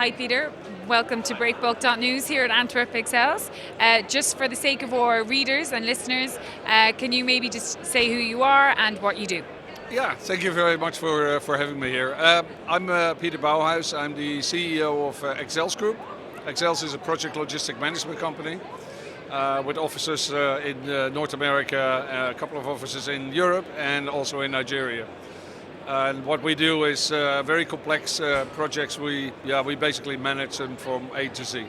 Hi Peter, welcome to Breakbulk.news here at AntwerpXL. Just for the sake of our readers and listeners, can you maybe just say who you are and what you do? Yeah, thank you very much for having me here. I'm Peter Bouwhuis. I'm the CEO of XELLZ Group. XELLZ is a project logistic management company with offices in North America, a couple of offices in Europe, and also in Nigeria. And what we do is very complex projects. We basically manage them from A to Z.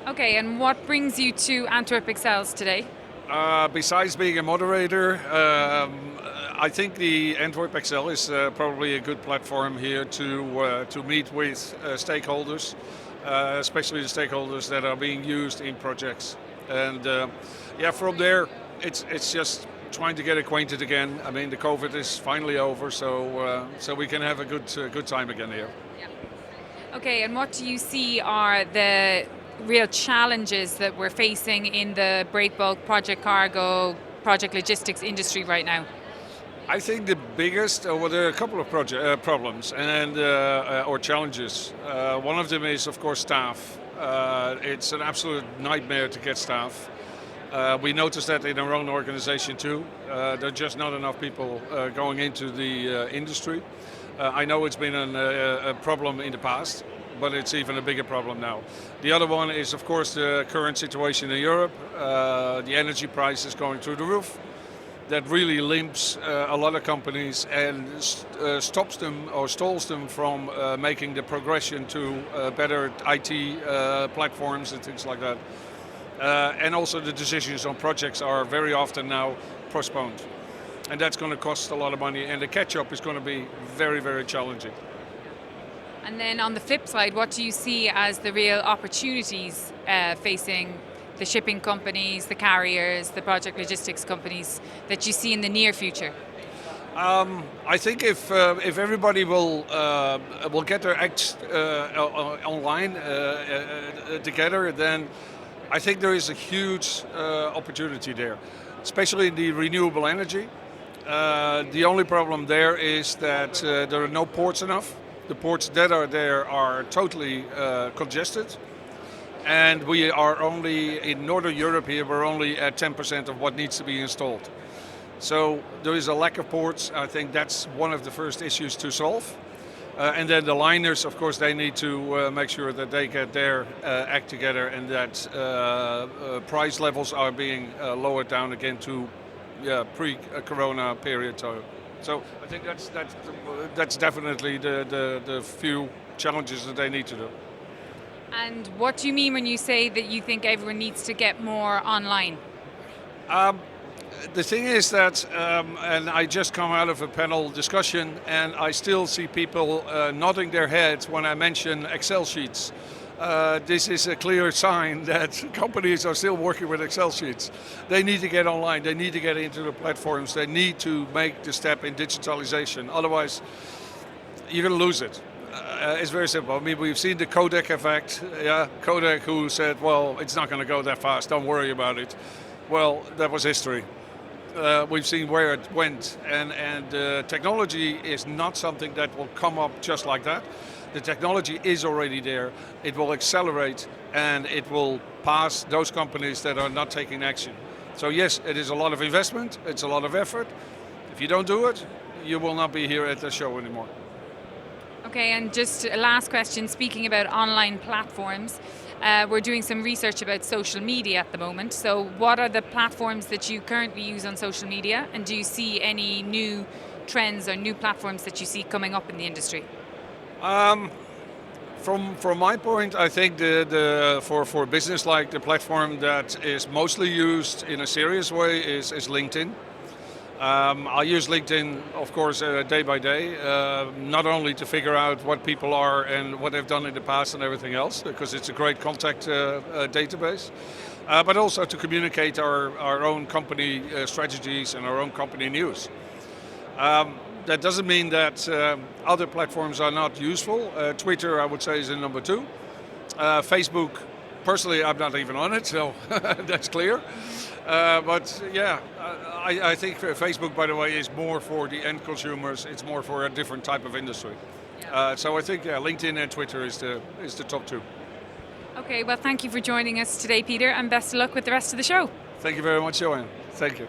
Okay, and what brings you to AntwerpXL today? Besides being a moderator, I think the AntwerpXL is probably a good platform here to meet with stakeholders, especially the stakeholders that are being used in projects. And from there, it's just trying to get acquainted again. I mean, the COVID is finally over, so we can have a good time again here. Yeah. Okay, and what do you see are the real challenges that we're facing in the breakbulk, project cargo, project logistics industry right now? I think the biggest, well, there are a couple of problems and or challenges. One of them is, of course, staff. It's an absolute nightmare to get staff. We noticed that in our own organization too. There are just not enough people going into the industry. I know it's been a problem in the past, but it's even a bigger problem now. The other one is, of course, the current situation in Europe. The energy price is going through the roof. That really limps a lot of companies and stops them or stalls them from making the progression to better IT platforms and things like that. And also the decisions on projects are very often now postponed. And that's going to cost a lot of money, and the catch-up is going to be very, very challenging. And then on the flip side, what do you see as the real opportunities facing the shipping companies, the carriers, the project logistics companies that you see in the near future? I think if everybody will get their acts online together, then I think there is a huge opportunity there, especially in the renewable energy. The only problem there is that there are no ports enough. The ports that are there are totally congested. And we are only, in Northern Europe here, we're only at 10% of what needs to be installed. So there is a lack of ports. I think that's one of the first issues to solve. And then the liners, of course, they need to make sure that they get their act together and that price levels are being lowered down again to pre-corona period. So I think that's definitely the few challenges that they need to do. And what do you mean when you say that you think everyone needs to get more online? The thing is that, and I just come out of a panel discussion, and I still see people nodding their heads when I mention Excel sheets. This is a clear sign that companies are still working with Excel sheets. They need to get online, they need to get into the platforms, they need to make the step in digitalization. Otherwise, you're going to lose it. It's very simple. I mean, we've seen the Kodak effect. Yeah, Kodak, who said, well, it's not going to go that fast, don't worry about it. Well, that was history. We've seen where it went, and technology is not something that will come up just like that. The technology is already there. It will accelerate, and it will pass those companies that are not taking action. So yes, it is a lot of investment, it's a lot of effort. If you don't do it, you will not be here at the show anymore. Okay, and just a last question, speaking about online platforms, we're doing some research about social media at the moment. So what are the platforms that you currently use on social media, and do you see any new trends or new platforms that you see coming up in the industry? From my point, I think for business, like the platform that is mostly used in a serious way is LinkedIn. I use LinkedIn, of course, day by day, not only to figure out what people are and what they've done in the past and everything else, because it's a great contact database, but also to communicate our own company strategies and our own company news. That doesn't mean that other platforms are not useful. Twitter, I would say, is in number 2. Facebook, personally, I'm not even on it, so that's clear. But yeah, I think Facebook, by the way, is more for the end consumers. It's more for a different type of industry. Yeah. So I think LinkedIn and Twitter is the top two. Okay, well, thank you for joining us today, Peter, and best of luck with the rest of the show. Thank you very much, Joanne. Thank you.